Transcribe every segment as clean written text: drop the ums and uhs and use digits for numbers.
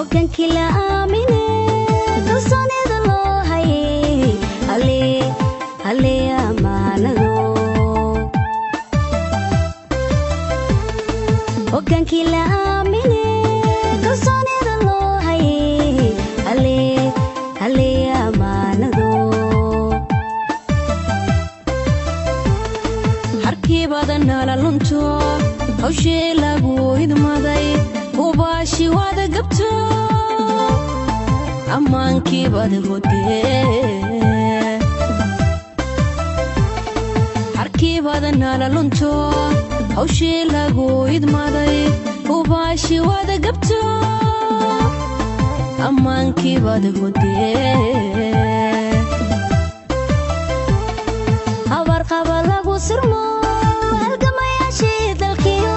hogaankii la aamine kalsoonida loo hayay hale amaanado hogaankii la aamine kalsoonida loo hayay hale amaanado harkii badan nala lunto hawshii lagu idmaday ubaashi wada gabto ammaankii bada hodee harkii badan nala lunto hawshii lagu idmaday ubaashi wada gabto ammaankii bada hodee habar qaba lagu sirmo halgamayaashii dalkiyo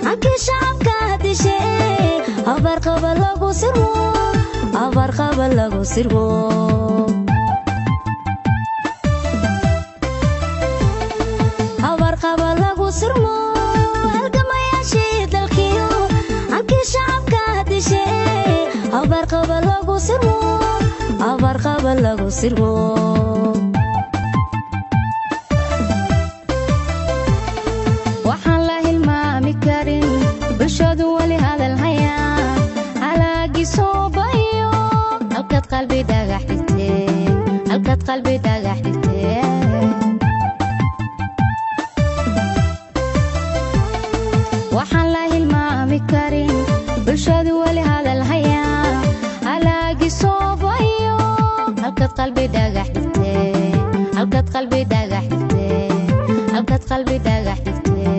hankii shacabka hadishee habar qaba lagu sirmo habar qaba lagu sirmo habar qaba lagu sirmo halgamayaashii dalkiyo hankii shacabka hadishee habar qaba lagu sirmo habar qaba lagu sirmo waxaan la hilmaami karin bulshadu wali hadal hayaa halaagii soo bayo halkaad qalbi dhagax dhigtee waxaan la hilmaami karin bulshadu wali hadal hayaa halaagii soo bayo halkaad qalbi dhagax dhigtee halkaad qalbi dhagax dhigtee halkaad qalbi dhagax dhigtee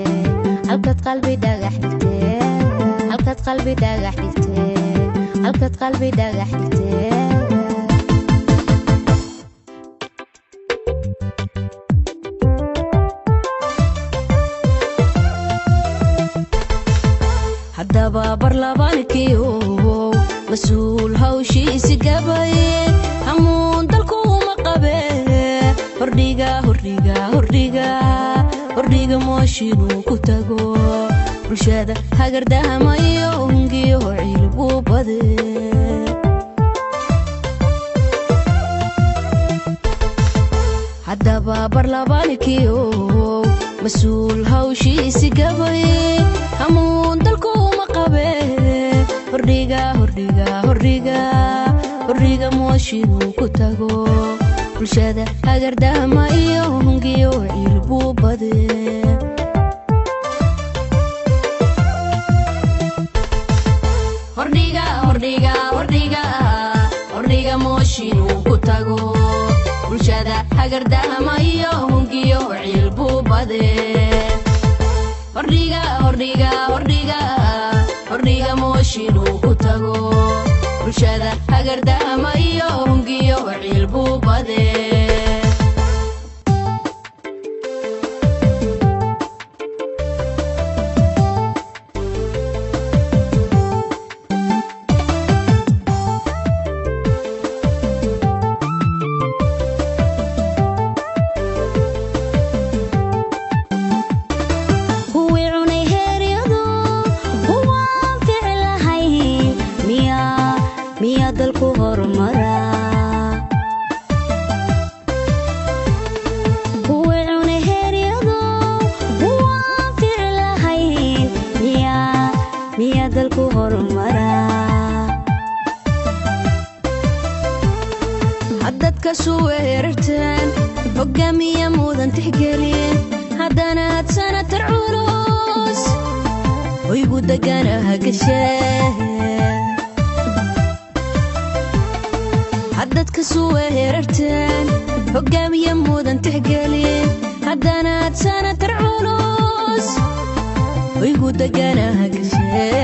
halkaad qalbi dhagax dhigtee halkaad qalbi dhagax dhigtee halkaad qalbi dhagax dhigtee haddaba barlabaankiyo mas-uul hawshiisi gabaye hamuun dalku uma qabe hordhiga mooshinuu ku tago bulshada hagardahamayo hungiyo cilbu bade haddaba barlabaankiyo mas-uul hawshiisi gabaye hamuun dalku uma qabe hordhiga mooshinuu ku tago bulshada hagardahamayo hungiyo cilbu bade hordhiga mooshinuu ku tago bulshada hagardahamayo hungiyo cilbu bade hordhiga mooshinuu ku tago bulshada hagardahamayo hungiyo cilbu bade miyaa dalku horumara kuwii cunay heeryado waan fici lahayn miyaa dalku horumara haddaad ka suu weerartaan hogaamiya mudan tixgelin haddana had sanatar culus hoygu deganaha gashee haddaad ka suu weerartaan hogaamiya mudan tixgelin haddana had sanatar culus hoygu deganaha gashee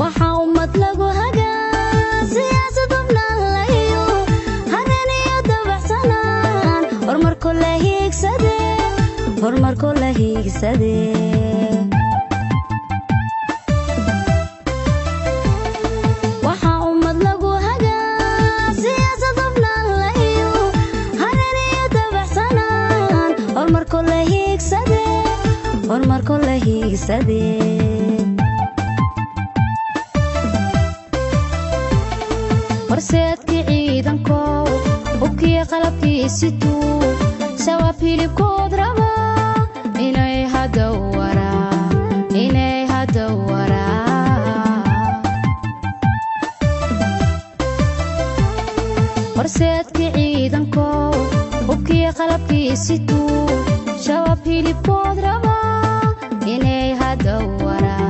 waxaa ummad lagu hagaa siyaasad ubnalayo haran iyo dabaxsanaan horumarko la hiigsadee waxaa ummad lagu hagaa siyaasad ubnalayo haran iyo dabaxsanaan horumarko la hiigsadee horseedkii ciidankow hubkii qalabkii situu shabaab hilibkood rabaa inay hadda waraa horseedkii ciidankow hubkii qalabkii situu shabaab hilibkood rabaa inay hadda waraa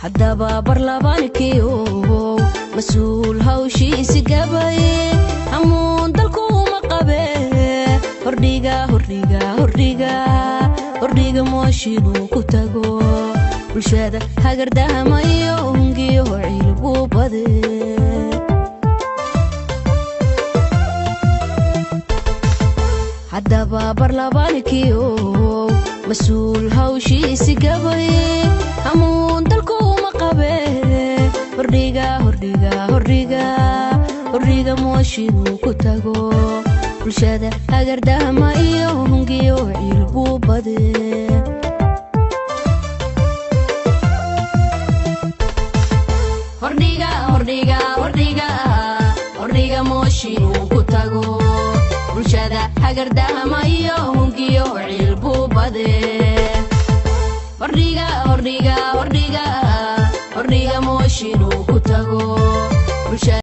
haddaba barlabaankiyo mas-uul hawshiisi gabaye amuun dalkuuma qabe hordhiga mooshinuu ku tago bulshada hagardahamayo hungiyo ciilbuu bade haddaba barlabaankiyo mas-uul hawshiisi gabaye amuun dalkuuma qabe hordhiga mooshinuu ku tago bulshada hagardahama iyo hungiyo ciilbuu bade hordhiga mooshinuu ku tago bulshada hagardahama iyo hungiyo ciilbuu bade hordhiga